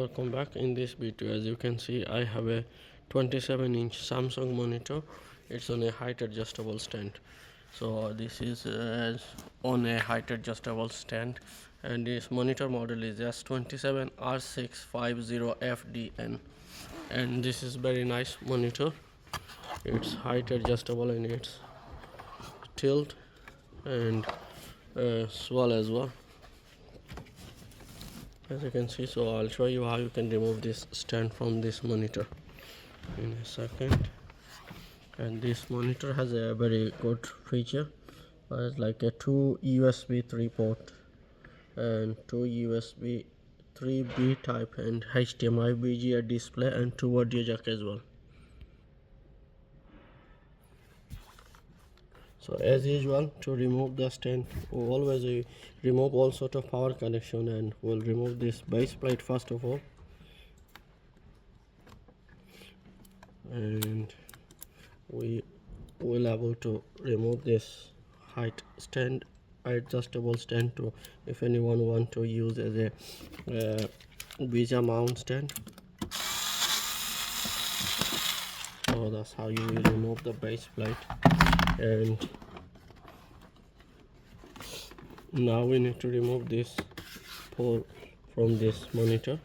welcome back. In this video, as you can see, I have a 27-inch Samsung monitor. It's on a height adjustable stand. So this is on a height adjustable stand, and this monitor model is S27R650fdn, and this is very nice monitor. It's height adjustable and it's tilt and swell as well, as you can see. So I'll show you how you can remove this stand from this monitor in a second. And this monitor has a very good feature. It's like a 2 USB 3 port and 2 USB 3B type and HDMI VGA display and 2 audio jack as well. So as usual, to remove the stand, we always remove all sort of power connection, and we'll remove this base plate first of all. And we will able to remove this height stand adjustable stand to, if anyone want to use as a vesa mount stand. So that's how you will remove the base plate. And now we need to remove this pole from this monitor.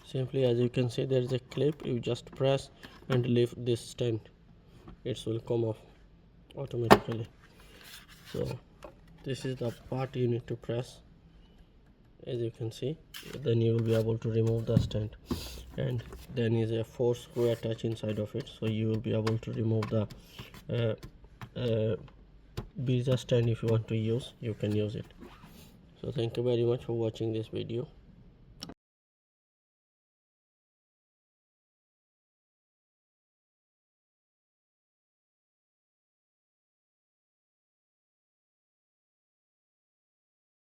Simply, as you can see, there is a clip. You just press and lift this stand, it will come off automatically. So this is the part you need to press, as you can see. Then you will be able to remove the stand, and then is a 4 screw attached inside of it, so you will be able to remove the vesa stand. If you want to use, you can use it. So thank you very much for watching this video.